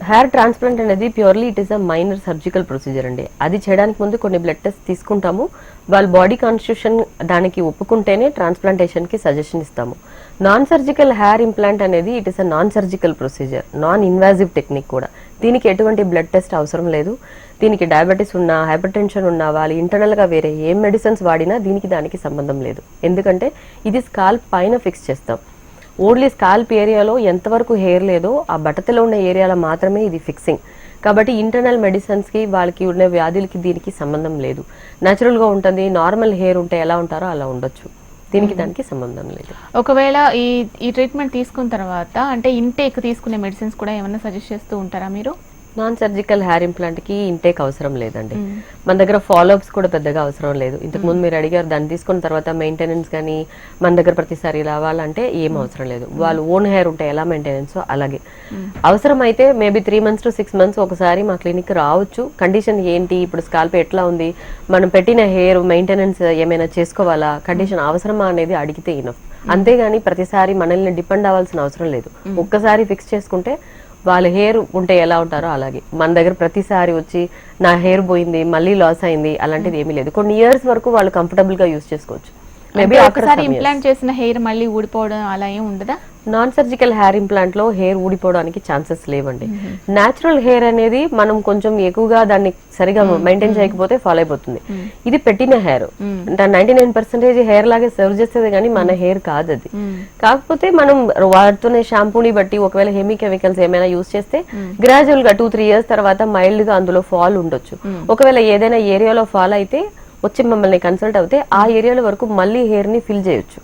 హెయిర్ ట్రాన్స్ప్లాంట్ అనేది purely it is a minor surgical procedure అండి. అది చేయడానికి ముందు కొన్ని బ్లడ్ టెస్ట్ తీసుకుంటాము. వాళ్ళ బాడీ కాన్స్టిట్యూషన్ దానికి ఒప్పుకుంటేనే ట్రాన్స్ప్లాంటేషన్కి సజెషన్ ఇస్తాము. నాన్ సర్జికల్ హెయిర్ ఇంప్లాంట్ అనేది it is a non surgical procedure, non invasive technique కూడా. దీనికి ఎటువంటి బ్లడ్ టెస్ట్ అవసరం లేదు. దీనికి డయాబెటీస్ ఉన్నా, హైపర్ టెన్షన్ ఉన్నా, వాళ్ళు ఇంటర్నల్గా వేరే ఏం మెడిసిన్స్ వాడినా దానికి సంబంధం లేదు. ఎందుకంటే ఇది స్కాల్ప్ పైన ఫిక్స్ చేస్తాం. ఓన్లీ స్కాల్ప్ ఏరియాలో ఎంతవరకు హెయిర్ లేదో ఆ బట్టతలో ఉన్న ఏరియాలో మాత్రమే ఇది ఫిక్సింగ్. కాబట్టి ఇంటర్నల్ మెడిసిన్స్కి, వాళ్ళకి ఉన్న వ్యాధులకి దీనికి సంబంధం లేదు. న్యాచురల్గా ఉంటుంది. నార్మల్ హెయిర్ ఉంటే ఎలా ఉంటారో అలా ఉండొచ్చు. దానికి సంబంధం లేదు. ఒకవేళ ఈ ట్రీట్మెంట్ తీసుకున్న తర్వాత అంటే ఇంటేక్ తీసుకునే మెడిసిన్స్ కూడా ఏమైనా సజెస్ట్ చేస్తూ ఉంటారా మీరు? నాన్ సర్జికల్ హెయిర్ ఇంప్లాంట్కి ఇంటేక్ అవసరం లేదండి. మన దగ్గర ఫాలోఅప్స్ కూడా పెద్దగా అవసరం లేదు. ఇంతకుముందు మీరు అడిగారు, దాన్ని తీసుకున్న తర్వాత మెయింటెనెన్స్ కానీ మన దగ్గర ప్రతిసారి రావాలంటే ఏం అవసరం లేదు. వాళ్ళు ఓన్ హెయిర్ ఉంటే ఎలా మెయింటెనెన్స్ అలాగే. అవసరం అయితే మేబీ 3 months to 6 months ఒకసారి మా క్లినిక్ రావచ్చు. కండిషన్ ఏంటి, ఇప్పుడు స్కాల్ప్ ఎట్లా ఉంది, మనం పెట్టిన హెయిర్ మెయింటెనెన్స్ ఏమైనా చేసుకోవాలా, కండిషన్ అవసరమా అనేది అడిగితే ఇనఫ్. అంతేగాని ప్రతిసారి మనల్ని డిపెండ్ అవ్వాల్సిన అవసరం లేదు. ఒక్కసారి ఫిక్స్ చేసుకుంటే వాళ్ళ హెయిర్ ఉంటే ఎలా ఉంటారో అలాగే. మన దగ్గర ప్రతిసారి వచ్చి నా హెయిర్ పోయింది మళ్ళీ లాస్ అయింది అలాంటిది ఏమీ లేదు. కొన్ని ఇయర్స్ వరకు వాళ్ళు కంఫర్టబుల్ గా యూజ్ చేసుకోవచ్చు. మేబీ ఒకసారి ఇంప్లాంట్ చేసిన హెయిర్ మళ్ళీ ఊడిపోవడం అలా ఏం ఉండదా? నాన్ సర్జికల్ హెయిర్ ఇంప్లాంట్ లో హెయిర్ ఊడిపోవడానికి ఛాన్సెస్ లేవండి. న్యాచురల్ హెయిర్ అనేది మనం కొంచెం ఎక్కువగా దాన్ని సరిగా మెయింటైన్ చేయకపోతే ఫాలో అయిపోతుంది. ఇది పెట్టిన హెయిర్ 99% హెయిర్ లాగే సర్వ్ చేస్తుంది కానీ మన హెయిర్ కాదు అది. కాకపోతే మనం వాడుతున్న షాంపూని బట్టి ఒకవేళ హెమీ కెమికల్స్ ఏమైనా యూజ్ చేస్తే గ్రాడ్యువల్ గా 2-3 years తర్వాత మైల్డ్ గా అందులో ఫాల్ ఉండొచ్చు. ఒకవేళ ఏదైనా ఏరియాలో ఫాల్ అయితే వచ్చి మమ్మల్ని కన్సల్ట్ అవుతే ఆ ఏరియాల వరకు మళ్ళీ హెయిర్ ని ఫిల్ చేయొచ్చు.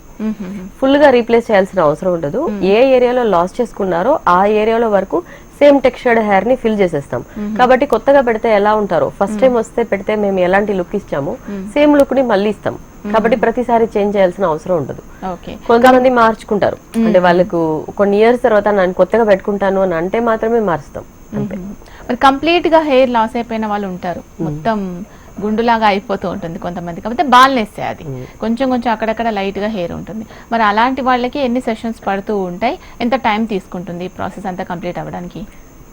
ఫుల్ గా రీప్లేస్ చేయాల్సిన అవసరం ఉండదు. ఏ ఏరియాలో లాస్ చేసుకున్నారో ఆ ఏరియాలో వరకు సేమ్ టెక్స్చర్డ్ హెయిర్ ని ఫిల్ చేసేస్తాం. కాబట్టి కొత్తగా పెడితే ఎలా ఉంటారో, ఫస్ట్ టైం వస్తే పెడితే మేము ఎలాంటి లుక్ ఇచ్చామో సేమ్ లుక్ ని మళ్ళీ ఇస్తాం. కాబట్టి ప్రతిసారి చేంజ్ చేయాల్సిన అవసరం ఉండదు. కొంతమంది మార్చుకుంటారు, అంటే వాళ్ళకు కొన్ని ఇయర్స్ తర్వాత నేను కొత్తగా పెట్టుకుంటాను అని అంటే మాత్రమే మారుస్తాం. అంతే. మరి కంప్లీట్ గా హెయిర్ లాస్ అయిపోయిన వాళ్ళు ఉంటారు, మొత్తం గుండులాగా అయిపోతూ ఉంటుంది కొంతమంది. కాకపోతే బాల్నెస్ అది కొంచెం కొంచెం అక్కడక్కడ లైట్ గా హెయిర్ ఉంటుంది. మరి అలాంటి వాళ్ళకి ఎన్ని సెషన్స్ పడుతూ ఉంటాయి, ఎంత టైం తీసుకుంటుంది ఈ ప్రాసెస్ అంతా కంప్లీట్ అవ్వడానికి?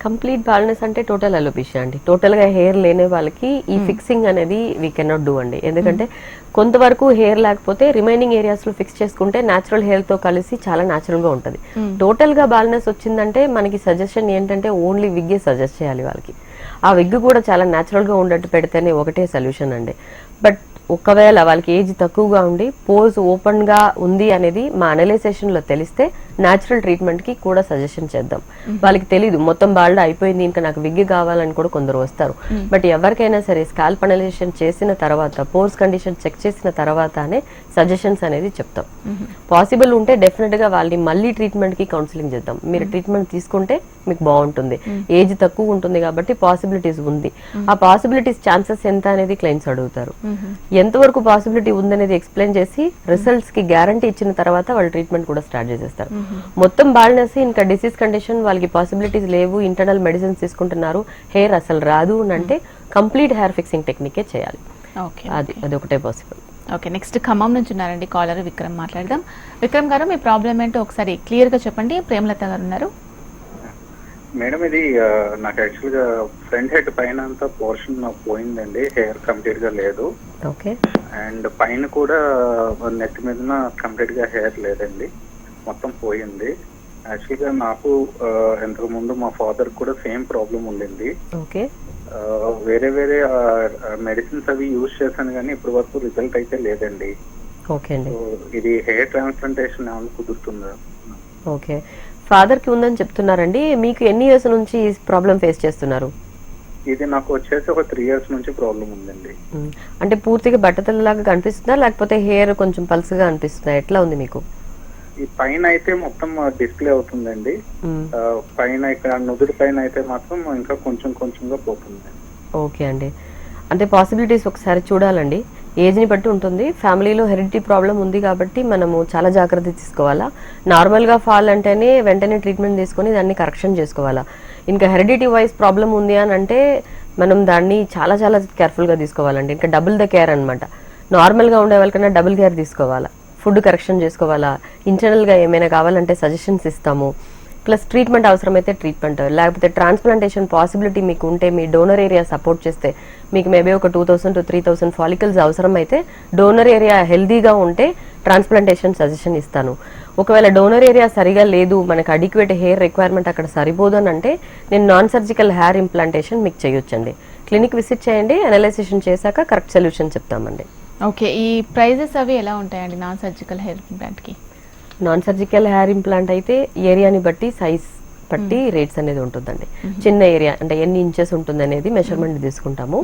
కంప్లీట్ బాల్నెస్ అంటే టోటల్ అలోపేషియా అండి. టోటల్ గా హెయిర్ లేని వాళ్ళకి ఈ ఫిక్సింగ్ అనేది వీ కెనాట్ డూ అండి. ఎందుకంటే కొంతవరకు హెయిర్ లేకపోతే రిమైనింగ్ ఏరియాస్ లో ఫిక్స్ చేసుకుంటే న్యాచురల్ హెయిర్ తో కలిసి చాలా న్యాచురల్ గా ఉంటుంది. టోటల్ గా బాల్నెస్ వచ్చిందంటే మనకి సజెషన్ ఏంటంటే ఓన్లీ విగ్గే సజెస్ట్ చేయాలి వాళ్ళకి. ఆ విగ్ కూడా చాలా న్యాచురల్ గా ఉండట్టు పెడితేనే ఒకటే సొల్యూషన్ అండి. బట్ ఒకవేళ వాళ్ళకి ఏజ్ తక్కువగా ఉండి పోజ్ ఓపెన్ గా ఉంది అనేది మా అనలైజేషన్ లో తెలిస్తే న్యాచురల్ ట్రీట్మెంట్ కి కూడా సజెషన్ చేద్దాం. వాళ్ళకి తెలీదు మొత్తం బాల్డ్ అయిపోయింది ఇంకా నాకు విగ్ కావాలని కూడా కొందరు వస్తారు. బట్ ఎవరికైనా సరే స్కాల్ప్ అనలైజేషన్ చేసిన తర్వాత, పోర్స్ కండిషన్ చెక్ చేసిన తర్వాతనే సజెషన్స్ అనేది చెప్తాం. పాసిబుల్ ఉంటే డెఫినెట్ గా వాళ్ళని మళ్ళీ ట్రీట్మెంట్ కి కౌన్సిలింగ్ చేద్దాం. మీరు ట్రీట్మెంట్ తీసుకుంటే మీకు బాగుంటుంది, ఏజ్ తక్కువ ఉంటుంది కాబట్టి పాసిబిలిటీస్ ఉంది. ఆ పాసిబిలిటీస్ ఛాన్సెస్ ఎంత అనేది క్లయింట్స్ అడుగుతారు. ఎంతవరకు పాసిబిలిటీ ఉందనేది ఎక్స్ప్లెయిన్ చేసి రిజల్ట్స్ కి గ్యారంటీ ఇచ్చిన తర్వాత వాళ్ళు ట్రీట్మెంట్ కూడా స్టార్ట్ చేసేస్తారు. మొత్తం బాల్నెస్ ఇంకా డిసీజ్ కండిషన్ వాళ్ళకి పాసిబిలిటీస్ లేవు, ఇంటర్నల్ మెడిసిన్స్ తీసుకుంటున్నారు, హెయిర్ అసలు రాదు అని అంటే కంప్లీట్ హెయిర్ ఫిక్సింగ్ టెక్నికే చేయాలి. అది ఒకటే పాసిబుల్. ఓకే, నెక్స్ట్ ఖమ్మం నుంచి ఉన్నారండి కాలర్ విక్రమ్. మాట్లాడదాం. విక్రమ్ గారు, మీ ప్రాబ్లం ఏంటో ఒకసారి క్లియర్ గా చెప్పండి. ప్రేమలత గారు ఉన్నారు. మేడం, ఇది నాకు యాక్చువల్ గా ఫ్రంట్ హెడ్ పైన అంతా పోర్షన్ పోయిందండి, హెయిర్ కంప్లీట్ గా లేదు. ఓకే. అండ్ పైన కూడా నెక్ మీద కంప్లీట్ గా హెయిర్ లేదండి, మొత్తం పోయింది. యాక్చువల్ గా నాకు ఇంతకు ముందు మా ఫాదర్ కూడా సేమ్ ప్రాబ్లం ఉండింది. ఓకే. వేరే వేరే మెడిసిన్స్ అవి యూజ్ చేశాను కానీ ఇప్పటి వరకు రిజల్ట్ అయితే లేదండి. ఓకే అండి. ఇది హెయిర్ ట్రాన్స్ప్లాంటేషన్ ఏమైనా కుదురుతుందా? ఓకే. ఫాదర్ కి ఉందని చెప్తున్నారండి. మీకు ఎన్ని ఇయర్స్ నుంచి ఈ ప్రాబ్లం ఫేస్ చేస్తున్నారు? ఇది నాకు వచ్చేసి ఒక 3 years నుంచి ప్రాబ్లం ఉందండి. అంటే పూర్తిగా బట్టతలలాగా కనిపిస్తుందా లేకపోతే హెయిర్ కొంచెం పల్సగా అనిపిస్తుందా? ఎట్లా ఉంది మీకు? ఈ పైన అయితే మొత్తం డిస్ప్లే అవుతుందండి, పైన ఇక్కడ నుదురు పైన అయితే మాత్రం ఇంకా కొంచెం కొంచెంగా పోతుంది. ఓకే అండి. అంటే పాసిబిలిటీస్ ఒకసారి చూడాలండి. ఏజ్ని బట్టి ఉంటుంది. ఫ్యామిలీలో హెరిడిటీ ప్రాబ్లం ఉంది కాబట్టి మనము చాలా జాగ్రత్త తీసుకోవాలా. నార్మల్గా ఫాల్ అంటేనే వెంటనే ట్రీట్మెంట్ తీసుకొని దాన్ని కరెక్షన్ చేసుకోవాలా. ఇంకా హెరిడిటీ వైజ్ ప్రాబ్లం ఉంది అని అంటే మనం దాన్ని చాలా చాలా కేర్ఫుల్గా తీసుకోవాలండి. ఇంకా డబుల్ ద కేర్ అనమాట. నార్మల్గా ఉండే వాళ్ళకన్నా డబుల్ కేర్ తీసుకోవాలా. ఫుడ్ కరెక్షన్ చేసుకోవాలా. ఇంటర్నల్గా ఏమైనా కావాలంటే సజెషన్స్ ఇస్తాము. ప్లస్ ట్రీట్మెంట్ అవసరమైతే ట్రీట్మెంట్, లేకపోతే ట్రాన్స్ప్లాంటేషన్ పాసిబిలిటీ మీకు ఉంటే మీ డోనర్ ఏరియా సపోర్ట్ చేస్తే మీకు మేబీ ఒక 2000 to 3000 ఫాలికల్స్ అవసరం అయితే డోనర్ ఏరియా హెల్దీగా ఉంటే ట్రాన్స్ప్లాంటేషన్ సజెషన్ ఇస్తాను. ఒకవేళ డోనర్ ఏరియా సరిగా లేదు, మనకు అడిక్వేట్ హెయిర్ రిక్వైర్మెంట్ అక్కడ సరిపోదు అని అంటే నేను నాన్ సర్జికల్ హెయిర్ ఇంప్లాంటేషన్ మీకు చేయొచ్చండి. క్లినిక్ విజిట్ చేయండి, అనలైజేషన్ చేశాక కరెక్ట్ సొల్యూషన్ చెప్తామండి. ఓకే, ఈ ప్రైజెస్ అవి ఎలా ఉంటాయండి నాన్ సర్జికల్ హెయిర్ ఇంప్లాంట్కి? నాన్ సర్జికల్ హెయిర్ ఇంప్లాంట్ అయితే ఏరియాని బట్టి సైజ్ బట్టి రేట్స్ అనేది ఉంటుందండి. చిన్న ఏరియా అంటే ఎన్ని ఇంచెస్ ఉంటుంది అనేది మెజర్మెంట్ తీసుకుంటాము.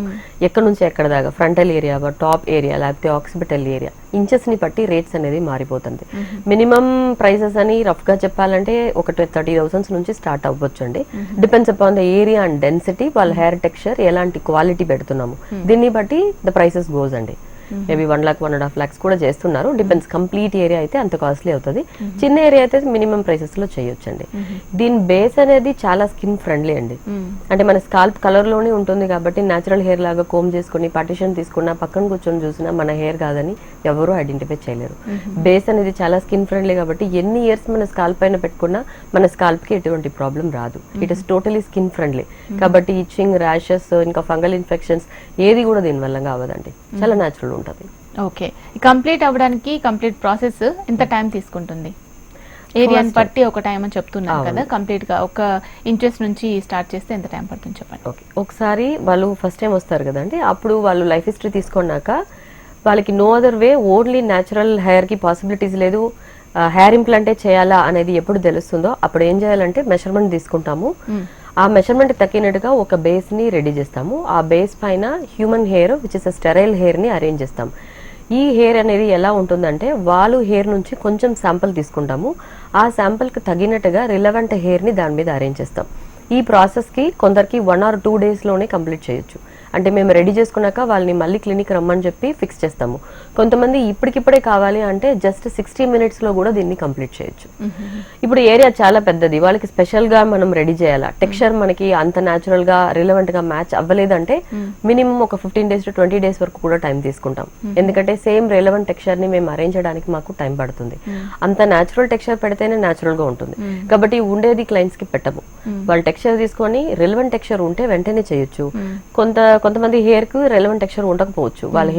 ఎక్కడ నుంచి ఎక్కడ దాకా, ఫ్రంటల్ ఏరియా, టాప్ ఏరియా, లేకపోతే ఆక్సిపిటల్ ఏరియా, ఇంచెస్ ని బట్టి రేట్స్ అనేది మారిపోతుంది. మినిమం ప్రైసెస్ అని రఫ్ గా చెప్పాలంటే ఒక 30,000 నుంచి స్టార్ట్ అవ్వచ్చు అండి. Depends upon the area and density, వాళ్ళ హెయిర్ టెక్స్చర్, ఎలాంటి క్వాలిటీ పెడుతున్నాము దీన్ని బట్టి ద ప్రైసెస్ గోస్ అండి. మేబీ 1 lakh 1.5 lakhs కూడా చేస్తున్నారు. డిపెండ్స్. కంప్లీట్ ఏరియా అయితే అంత కాస్ట్లీ అవుతుంది. చిన్న ఏరియా అయితే మినిమం ప్రైసెస్ లో చేయొచ్చండి. దీని బేస్ అనేది చాలా స్కిన్ ఫ్రెండ్లీ అండి. అంటే మన స్కాల్ప్ కలర్ లోనే ఉంటుంది కాబట్టి న్యాచురల్ హెయిర్ లాగా కోమ్ చేసుకుని పార్టిషన్ తీసుకున్నా పక్కన కూర్చొని చూసినా మన హెయిర్ కాదని ఎవరు ఐడెంటిఫై చేయలేరు. బేస్ అనేది చాలా స్కిన్ ఫ్రెండ్లీ కాబట్టి ఎన్ని ఇయర్స్ మన స్కాల్ప్ పైన పెట్టుకున్నా మన స్కాల్ప్ కి ఎటువంటి ప్రాబ్లం రాదు. It is totally skin friendly కాబట్టి ఇచ్చింగ్, ర్యాషెస్, ఇంకా ఫంగల్ ఇన్ఫెక్షన్స్ ఏది కూడా దీని వల్ల కావదండి. చాలా న్యాచురల్ ఉంటుంది. ఓకే, కంప్లీట్ అవ్వడానికి కంప్లీట్ ప్రాసెస్ ఎంత టైం తీసుకుంటుంది? ఏరియాని బట్టి ఒక టైం అని చెప్తున్నాను కదా, కంప్లీట్ గా ఒక ఇంచెస్ నుంచి స్టార్ట్ చేస్తే ఎంత టైం పడుతుంది చెప్పండి. ఓకే, ఒకసారి వాళ్ళు ఫస్ట్ టైం వస్తారు కదండి, అప్పుడు వాళ్ళు లైఫ్ హిస్టరీ తీసుకున్నాక వాళ్ళకి no other way, only natural hair కి పాసిబిలిటీస్ లేదు, హెయిర్ ఇంప్లాంటే చేయాలా అనేది ఎప్పుడు తెలుస్తుందో అప్పుడు ఏం చేయాలంటే మెజర్మెంట్ తీసుకుంటాము. ఆ మెజర్మెంట్ తగ్గినట్టుగా ఒక బేస్ ని రెడీ చేస్తాము. ఆ బేస్ పైన human hair which is sterile hair ని అరేంజ్ చేస్తాం. ఈ హెయిర్ అనేది ఎలా ఉంటుందంటే వాళ్ళు హెయిర్ నుంచి కొంచెం శాంపుల్ తీసుకుంటాము, ఆ శాంపుల్కి తగినట్టుగా రిలవెంట్ హెయిర్ని దాని మీద అరేంజ్ చేస్తాం. ఈ ప్రాసెస్కి కొందరికి 1 or 2 డేస్లోనే కంప్లీట్ చేయొచ్చు. అంటే మేము రెడీ చేసుకున్నాక వాళ్ళని మళ్ళీ క్లినిక్ రమ్మని చెప్పి ఫిక్స్ చేస్తాము. కొంతమంది ఇప్పటికిప్పుడే కావాలి అంటే జస్ట్ 60 minutesలో కూడా దీన్ని కంప్లీట్ చేయొచ్చు. ఇప్పుడు ఏరియా చాలా పెద్దది, వాళ్ళకి స్పెషల్గా మనం రెడీ చేయాలా, టెక్స్చర్ మనకి అంత న్యాచురల్గా రిలవెంట్గా మ్యాచ్ అవ్వలేదంటే మినిమం ఒక 15 days to 20 days వరకు కూడా టైం తీసుకుంటాం. ఎందుకంటే సేమ్ రిలవెంట్ టెక్స్చర్ని మేము అరేంజ్ చేయడానికి మాకు టైం పడుతుంది. అంత న్యాచురల్ టెక్స్చర్ పెడితేనే న్యాచురల్గా ఉంటుంది కాబట్టి ఉండేది క్లయింట్స్కి పెట్టము. వాళ్ళు టెక్స్చర్ తీసుకొని రిలవెంట్ టెక్స్చర్ ఉంటే వెంటనే చేయొచ్చు. కొంతమంది హెయిర్ కు రెలవెంట్ టెక్స్చర్ ఉండకపోవచ్చు, వాళ్ళ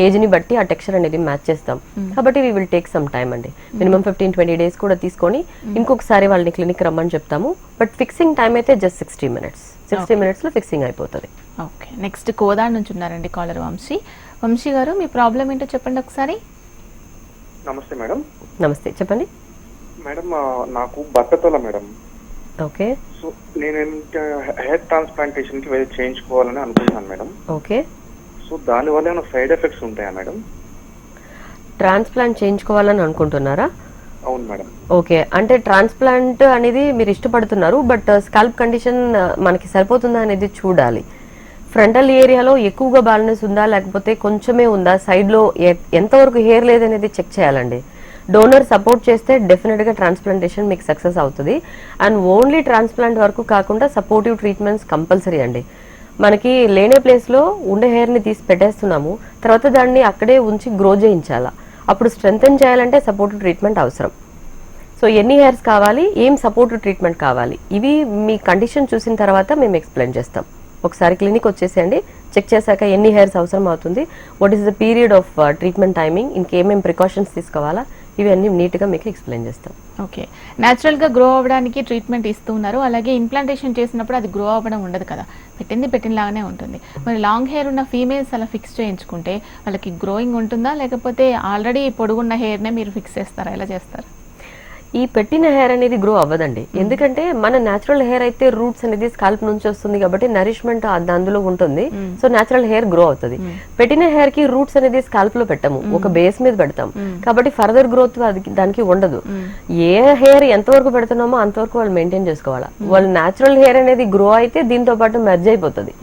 ఏజ్ ని బట్టి ఆ టెక్స్చర్ అనేది మ్యాచ్ చేస్తాం. కాబట్టి we will take some time అండి, మినిమం 15-20 days కూడా తీసుకొని ఇంకొకసారి వాళ్ళని క్లినిక్ రమ్మని చెప్తాము. బట్ ఫిక్సింగ్ టైం అయితే జస్ట్ 60 minutes. 60 minutes లో ఫిక్సింగ్ అయిపోతుంది. ఓకే, నెక్స్ట్ కోదాడ్ నుంచి ఉన్నారండి కాలర్ వంశీ. వంశీ గారు మీ ప్రాబ్లం ఏంటో చెప్పండి ఒకసారి. నమస్తే మేడం. నమస్తే, చెప్పండి మేడం. నాకు బట్టతల మేడం. ఓకే. సో నేను హెయిర్ ట్రాన్స్ప్లాంటేషన్ కి వెళ్ళి చేయించుకోవాలని అనుకుంటున్నాను మేడం. ఓకే. సో దానివల్ల ఏమైనా సైడ్ ఎఫెక్ట్స్ ఉంటాయా మేడం? ట్రాన్స్ప్లాంట్ చేయించుకోవాలని అనుకుంటున్నారా? అవును మేడం. ఓకే, అంటే ట్రాన్స్ప్లాంట్ అనేది మీరు ఇష్టపడుతున్నారు, బట్ స్కాల్ప్ కండిషన్ మనకి సరిపోతుందా అనేది చూడాలి. ఫ్రంటల్ ఏరియాలో ఎక్కువగా బాల్నెస్ ఉందా లేకపోతే కొంచెమే ఉందా, సైడ్లో ఎంతవరకు హెయిర్ లేదనేది చెక్ చేయాలండి. డోనర్ సపోర్ట్ చేస్తే డెఫినెట్గా ట్రాన్స్ప్లాంటేషన్ మీకు సక్సెస్ అవుతుంది. అండ్ ఓన్లీ ట్రాన్స్ప్లాంట్ వరకు కాకుండా సపోర్టివ్ ట్రీట్మెంట్స్ కంపల్సరీ అండి. మనకి లేనే ప్లేస్లో ఉండే హెయిర్ని తీసి పెట్టేస్తున్నాము, తర్వాత దాన్ని అక్కడే ఉంచి గ్రో చేయించాలా. అప్పుడు స్ట్రెంగ్తెన్ చేయాలంటే సపోర్టివ్ ట్రీట్మెంట్ అవసరం. సో ఎన్ని హెయిర్స్ కావాలి, ఏం సపోర్టివ్ ట్రీట్మెంట్ కావాలి, ఇవి మీ కండిషన్ చూసిన తర్వాత మేము ఎక్స్ప్లెయిన్ చేస్తాం. ఒకసారి క్లినిక్ వచ్చేసేయండి, చెక్ చేశాక ఎన్ని హెయిర్స్ అవసరం అవుతుంది, what is the period of treatment timing, ఇంకేమేమి ప్రికాషన్స్ తీసుకోవాలా, ఇవన్నీ నీట్గా మీకు ఎక్స్ప్లెయిన్ చేస్తాం. ఓకే, న్యాచురల్గా గ్రో అవ్వడానికి ట్రీట్మెంట్ ఇస్తున్నారు, అలాగే ఇంప్లాంటేషన్ చేసినప్పుడు అది గ్రో అవ్వడం ఉండదు కదా, పెట్టినలాగానే ఉంటుంది. మరి లాంగ్ హెయిర్ ఉన్న ఫీమేల్స్ అలా ఫిక్స్ చేయించుకుంటే వాళ్ళకి గ్రోయింగ్ ఉంటుందా, లేకపోతే ఆల్రెడీ పొడుగున్న హెయిర్నే మీరు ఫిక్స్ చేస్తారా, ఎలా చేస్తారు? ఈ పెట్టిన హెయిర్ అనేది గ్రో అవ్వదండి, ఎందుకంటే మన న్యాచురల్ హెయిర్ అయితే రూట్స్ అనేది స్కాల్ప్ నుంచి వస్తుంది కాబట్టి నరిష్మెంట్ అందులో ఉంటుంది. సో న్యాచురల్ హెయిర్ గ్రో అవుతుంది. పెట్టిన హెయిర్ కి రూట్స్ అనేది స్కాల్ప్ లో పెట్టము, ఒక బేస్ మీద పెడతాం కాబట్టి ఫర్దర్ గ్రోత్ దానికి ఉండదు. ఏ హెయిర్ ఎంతవరకు పెడుతున్నామో అంతవరకు వాళ్ళు మెయింటైన్ చేసుకోవాలా. వాళ్ళు న్యాచురల్ హెయిర్ అనేది గ్రో అయితే దీంతో పాటు మెర్జ్ అయిపోతుంది.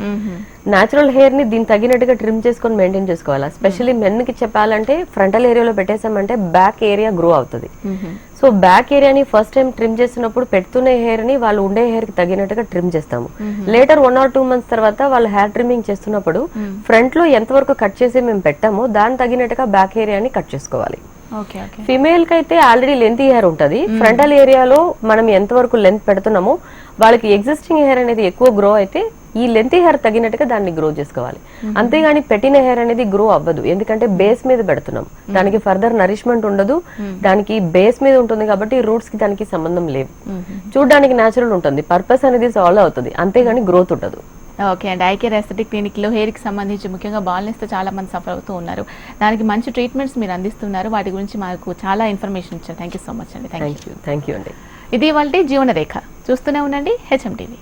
న్యాచురల్ హెయిర్ ని దీన్ని తగినట్టుగా ట్రిమ్ చేసుకొని మెయింటైన్ చేసుకోవాలా. స్పెషల్లీ మెన్ కి చెప్పాలంటే ఫ్రంటల్ ఏరియాలో పెట్టేసామంటే బ్యాక్ ఏరియా గ్రో అవుతుంది. సో బ్యాక్ ఏరియాని ఫస్ట్ టైం ట్రిమ్ చేసినప్పుడు పెడుతున్న హెయిర్ ని వాళ్ళు ఉండే హెయిర్ కి తగినట్టుగా ట్రిమ్ చేస్తాము. లేటర్ 1 or 2 months తర్వాత వాళ్ళు హెయిర్ ట్రిమ్మింగ్ చేస్తున్నప్పుడు ఫ్రంట్ లో ఎంతవరకు కట్ చేసి మేము పెట్టామో దాని తగినట్టుగా బ్యాక్ ఏరియాని కట్ చేసుకోవాలి. ఫిమేల్ కి అయితే ఆల్రెడీ లెంత్ హెయిర్ ఉంటుంది, ఫ్రంటల్ ఏరియాలో మనం ఎంతవరకు లెంత్ పెడుతున్నామో వాళ్ళకి ఎగ్జిస్టింగ్ హెయిర్ అనేది ఎక్కువ గ్రో అయితే ఈ లెంత్ హెయిర్ తగినట్టుగా దాన్ని గ్రో చేసుకోవాలి. అంతేగాని పెట్టిన హెయిర్ అనేది గ్రో అవ్వదు, ఎందుకంటే బేస్ మీద పెడుతున్నాం, దానికి ఫర్దర్ నరిష్మెంట్ ఉండదు, దానికి బేస్ మీద ఉంటుంది కాబట్టి రూట్స్ కి దానికి సంబంధం లేవు. చూడడానికి న్యాచురల్ ఉంటుంది, పర్పస్ అనేది సాల్వ్ అవుతుంది, అంతేగాని గ్రోత్ ఉండదు. ఓకే అండి, ఐకేర్ ఎస్థెటిక్ క్లినిక్లో హెయిర్కి సంబంధించి ముఖ్యంగా బాల్నెస్తో చాలా మంది సఫర్ అవుతూ ఉన్నారు, దానికి మంచి ట్రీట్మెంట్స్ మీరు అందిస్తున్నారు, వాటి గురించి మాకు చాలా ఇన్ఫర్మేషన్ ఇచ్చారు. థ్యాంక్ యూ సో మచ్ అండి. థ్యాంక్ యూ అండి. ఇది వాళ్ళ జీవన రేఖ, చూస్తూనే ఉండండి HM TV.